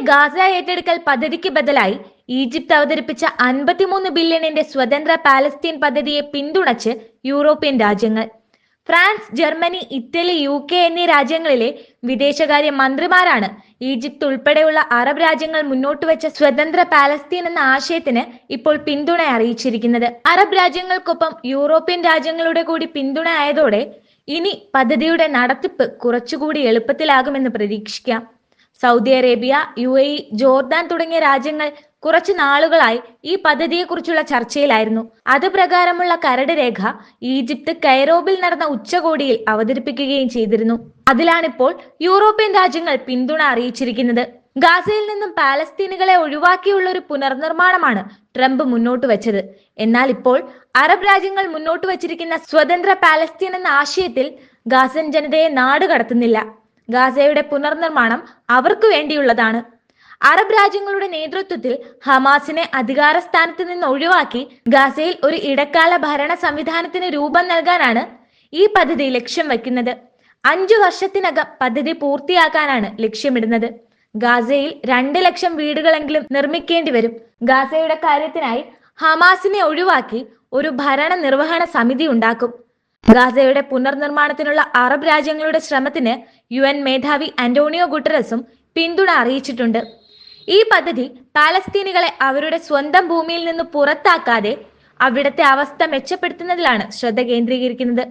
Gaza ഏറ്റെടുക്കൽ പദ്ധതിക്ക് ബദലായി ഈജിപ്ത് അവതരിപ്പിച്ച 53 ബില്യണിന്റെ സ്വതന്ത്ര പാലസ്തീൻ പദ്ധതിയെ പിന്തുണച്ച് യൂറോപ്യൻ രാജ്യങ്ങൾ. ഫ്രാൻസ്, ജർമ്മനി, ഇറ്റലി, UK എന്നീ രാജ്യങ്ങളിലെ വിദേശകാര്യ മന്ത്രിമാരാണ് ഈജിപ്ത് ഉൾപ്പെടെയുള്ള അറബ് രാജ്യങ്ങൾ മുന്നോട്ട് വെച്ച സ്വതന്ത്ര പാലസ്തീൻ എന്ന ആശയത്തിന് ഇപ്പോൾ പിന്തുണ അറിയിച്ചിരിക്കുന്നത്. അറബ് രാജ്യങ്ങൾക്കൊപ്പം യൂറോപ്യൻ രാജ്യങ്ങളുടെ കൂടി പിന്തുണ ആയതോടെ ഇനി പദ്ധതിയുടെ നടത്തിപ്പ് കുറച്ചുകൂടി എളുപ്പത്തിലാകുമെന്ന് പ്രതീക്ഷിക്കാം. സൗദി അറേബ്യ, UAE, ജോർദാൻ തുടങ്ങിയ രാജ്യങ്ങൾ കുറച്ചു നാളുകളായി ഈ പദ്ധതിയെക്കുറിച്ചുള്ള ചർച്ചയിലായിരുന്നു. അത് പ്രകാരമുള്ള കരട് രേഖ ഈജിപ്ത് കൈറോയിൽ നടന്ന ഉച്ചകോടിയിൽ അവതരിപ്പിക്കുകയും ചെയ്തിരുന്നു. അതിലാണിപ്പോൾ യൂറോപ്യൻ രാജ്യങ്ങൾ പിന്തുണ അറിയിച്ചിരിക്കുന്നത്. ഗാസയിൽ നിന്നും പാലസ്തീനുകളെ ഒഴിവാക്കിയുള്ള ഒരു പുനർനിർമ്മാണമാണ് ട്രംപ് മുന്നോട്ട് വെച്ചത്. എന്നാൽ ഇപ്പോൾ അറബ് രാജ്യങ്ങൾ മുന്നോട്ട് വച്ചിരിക്കുന്ന സ്വതന്ത്ര പാലസ്തീൻ എന്ന ആശയത്തിൽ ഗാസൻ ജനതയെ നാട് കടത്തുന്നില്ല. ഗാസയുടെ പുനർനിർമ്മാണം അവർക്ക് വേണ്ടിയുള്ളതാണ്. അറബ് രാജ്യങ്ങളുടെ നേതൃത്വത്തിൽ ഹമാസിനെ അധികാര സ്ഥാനത്ത് നിന്ന് ഒഴിവാക്കി ഗാസയിൽ ഒരു ഇടക്കാല ഭരണ സംവിധാനത്തിന് രൂപം നൽകാനാണ് ഈ പദ്ധതി ലക്ഷ്യം വയ്ക്കുന്നത്. 5 വർഷത്തിനകം പദ്ധതി പൂർത്തിയാക്കാനാണ് ലക്ഷ്യമിടുന്നത്. ഗാസയിൽ 2 ലക്ഷം വീടുകളെങ്കിലും നിർമ്മിക്കേണ്ടി വരും. ഗാസയുടെ കാര്യത്തിനായി ഹമാസിനെ ഒഴിവാക്കി ഒരു ഭരണ നിർവഹണ സമിതി ഉണ്ടാക്കും. ഗാസയുടെ പുനർനിർമ്മാണത്തിനുള്ള അറബ് രാജ്യങ്ങളുടെ ശ്രമത്തിന് UN മേധാവി അന്റോണിയോ ഗുട്ടറസും പിന്തുണ അറിയിച്ചിട്ടുണ്ട്. ഈ പദ്ധതി പാലസ്തീനികളെ അവരുടെ സ്വന്തം ഭൂമിയിൽ നിന്ന് പുറത്താക്കാതെ അവിടുത്തെ അവസ്ഥ മെച്ചപ്പെടുത്തുന്നതിലാണ് ശ്രദ്ധ കേന്ദ്രീകരിക്കുന്നത്.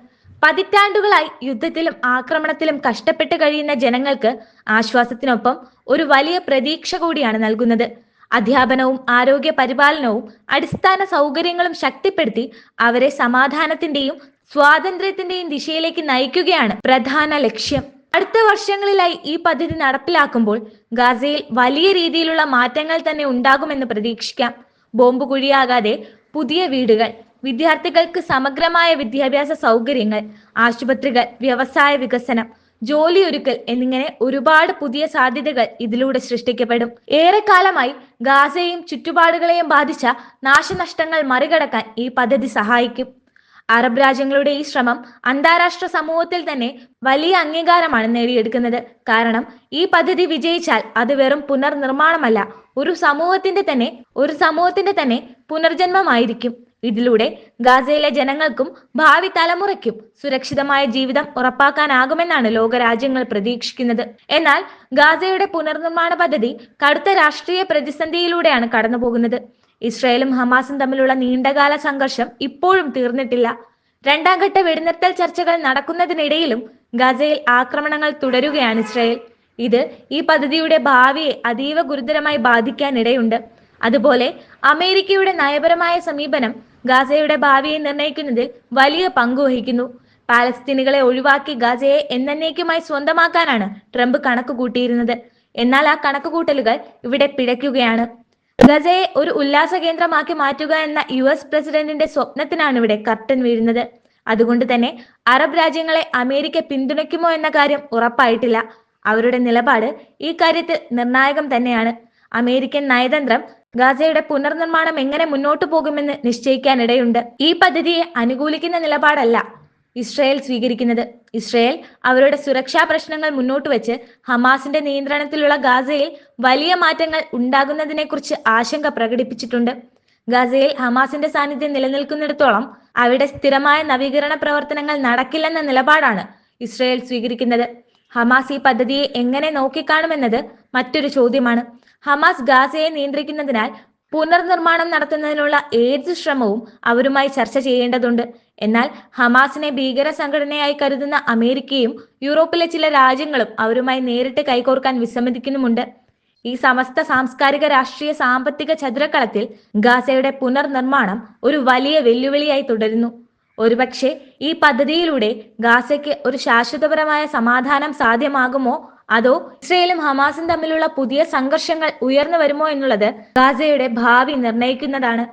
പതിറ്റാണ്ടുകളായി യുദ്ധത്തിലും ആക്രമണത്തിലും കഷ്ടപ്പെട്ട് കഴിയുന്ന ജനങ്ങൾക്ക് ആശ്വാസത്തിനൊപ്പം ഒരു വലിയ പ്രതീക്ഷ കൂടിയാണ് നൽകുന്നത്. അധ്യാപനവും ആരോഗ്യ പരിപാലനവും അടിസ്ഥാന സൗകര്യങ്ങളും ശക്തിപ്പെടുത്തി അവരെ സമാധാനത്തിന്റെയും സ്വാതന്ത്ര്യത്തിന്റെയും ദിശയിലേക്ക് നയിക്കുകയാണ് പ്രധാന ലക്ഷ്യം. അടുത്ത വർഷങ്ങളിലായി ഈ പദ്ധതി നടപ്പിലാക്കുമ്പോൾ ഗാസയിൽ വലിയ രീതിയിലുള്ള മാറ്റങ്ങൾ തന്നെ ഉണ്ടാകുമെന്ന് പ്രതീക്ഷിക്കാം. ബോംബ് കുഴിയാകാതെ പുതിയ വീടുകൾ, വിദ്യാർത്ഥികൾക്ക് സമഗ്രമായ വിദ്യാഭ്യാസ സൗകര്യങ്ങൾ, ആശുപത്രികൾ, വ്യവസായ വികസനം, ജോലിയൊരുക്കൽ എന്നിങ്ങനെ ഒരുപാട് പുതിയ സാധ്യതകൾ ഇതിലൂടെ സൃഷ്ടിക്കപ്പെടും. ഏറെക്കാലമായി ഗാസയെയും ചുറ്റുപാടുകളെയും ബാധിച്ച നാശനഷ്ടങ്ങൾ മറികടക്കാൻ ഈ പദ്ധതി സഹായിക്കും. അറബ് രാജ്യങ്ങളുടെ ഈ ശ്രമം അന്താരാഷ്ട്ര സമൂഹത്തിൽ തന്നെ വലിയ അംഗീകാരമാണ് നേടിയെടുക്കുന്നത്. കാരണം ഈ പദ്ധതി വിജയിച്ചാൽ അത് വെറും പുനർനിർമ്മാണമല്ല, ഒരു സമൂഹത്തിന്റെ തന്നെ പുനർജന്മമായിരിക്കും. ഇതിലൂടെ ഗാസയിലെ ജനങ്ങൾക്കും ഭാവി തലമുറയ്ക്കും സുരക്ഷിതമായ ജീവിതം ഉറപ്പാക്കാനാകുമെന്നാണ് ലോകരാജ്യങ്ങൾ പ്രതീക്ഷിക്കുന്നത്. എന്നാൽ ഗാസയുടെ പുനർനിർമ്മാണ പദ്ധതി കടുത്ത രാഷ്ട്രീയ പ്രതിസന്ധിയിലൂടെയാണ് കടന്നുപോകുന്നത്. ഇസ്രായേലും ഹമാസും തമ്മിലുള്ള നീണ്ടകാല സംഘർഷം ഇപ്പോഴും തീർന്നിട്ടില്ല. 2ാം ഘട്ട വെടിനിർത്തൽ ചർച്ചകൾ നടക്കുന്നതിനിടയിലും ഗാസയിൽ ആക്രമണങ്ങൾ തുടരുകയാണ് ഇസ്രായേൽ. ഇത് ഈ പദ്ധതിയുടെ ഭാവിയെ അതീവ ഗുരുതരമായി ബാധിക്കാനിടയുണ്ട്. അതുപോലെ അമേരിക്കയുടെ നയപരമായ സമീപനം ഗാസയുടെ ഭാവിയെ നിർണ്ണയിക്കുന്നതിൽ വലിയ പങ്കുവഹിക്കുന്നു. പാലസ്തീനികളെ ഒഴിവാക്കി ഗാസയെ എന്നേക്കുമായി സ്വന്തമാക്കാനാണ് ട്രംപ് കണക്ക് കൂട്ടിയിരുന്നത്. എന്നാൽ ആ കണക്കുകൂട്ടലുകൾ ഇവിടെ പിഴയ്ക്കുകയാണ്. ഗസയെ ഒരു ഉല്ലാസ കേന്ദ്രമാക്കി മാറ്റുക എന്ന US പ്രസിഡന്റിന്റെ സ്വപ്നത്തിനാണ് ഇവിടെ കർട്ടൻ വീഴുന്നത്. അതുകൊണ്ട് തന്നെ അറബ് രാജ്യങ്ങളെ അമേരിക്ക പിന്തുണയ്ക്കുമോ എന്ന കാര്യം ഉറപ്പായിട്ടില്ല. അവരുടെ നിലപാട് ഈ കാര്യത്തിൽ നിർണായകം തന്നെയാണ്. അമേരിക്കൻ നയതന്ത്രം ഗാസയുടെ പുനർനിർമ്മാണം എങ്ങനെ മുന്നോട്ടു പോകുമെന്ന് നിശ്ചയിക്കാനിടയുണ്ട്. ഈ പദ്ധതിയെ അനുകൂലിക്കുന്ന നിലപാടല്ല ഇസ്രായേൽ സ്വീകരിക്കുന്നത്. ഇസ്രായേൽ അവരുടെ സുരക്ഷാ പ്രശ്നങ്ങൾ മുന്നോട്ട് വെച്ച് ഹമാസിന്റെ നിയന്ത്രണത്തിലുള്ള ഗാസയിൽ വലിയ മാറ്റങ്ങൾ ഉണ്ടാകുന്നതിനെക്കുറിച്ച് ആശങ്ക പ്രകടിപ്പിച്ചിട്ടുണ്ട്. ഗാസയിൽ ഹമാസിന്റെ സാന്നിധ്യം നിലനിൽക്കുന്നിടത്തോളം അവിടെ സ്ഥിരമായ നവീകരണ പ്രവർത്തനങ്ങൾ നടക്കില്ലെന്ന നിലപാടാണ് ഇസ്രായേൽ സ്വീകരിക്കുന്നത്. ഹമാസ് ഈ പദ്ധതിയെ എങ്ങനെ നോക്കിക്കാണുമെന്നത് മറ്റൊരു ചോദ്യമാണ്. ഹമാസ് ഗാസയെ നിയന്ത്രിക്കുന്നതിനാൽ പുനർനിർമ്മാണം നടത്തുന്നതിനുള്ള ഏത് ശ്രമവും അവരുമായി ചർച്ച ചെയ്യേണ്ടതുണ്ട്. എന്നാൽ ഹമാസിനെ ഭീകര സംഘടനയായി കരുതുന്ന അമേരിക്കയും യൂറോപ്പിലെ ചില രാജ്യങ്ങളും അവരുമായി നേരിട്ട് കൈകോർക്കാൻ വിസമ്മതിക്കുന്നുമുണ്ട്. ഈ സമസ്ത സാംസ്കാരിക, രാഷ്ട്രീയ, സാമ്പത്തിക ചതുരക്കളത്തിൽ ഗാസയുടെ പുനർനിർമ്മാണം ഒരു വലിയ വെല്ലുവിളിയായി തുടരുന്നു. ഒരുപക്ഷെ ഈ പദ്ധതിയിലൂടെ ഗാസയ്ക്ക് ഒരു ശാശ്വതപരമായ സമാധാനം സാധ്യമാകുമോ, അതോ ഇസ്രയേലും ഹമാസും തമ്മിലുള്ള പുതിയ സംഘർഷങ്ങൾ ഉയർന്നു വരുമോ എന്നുള്ളത് ഗാസയുടെ ഭാവി നിർണ്ണയിക്കുന്നതാണ്.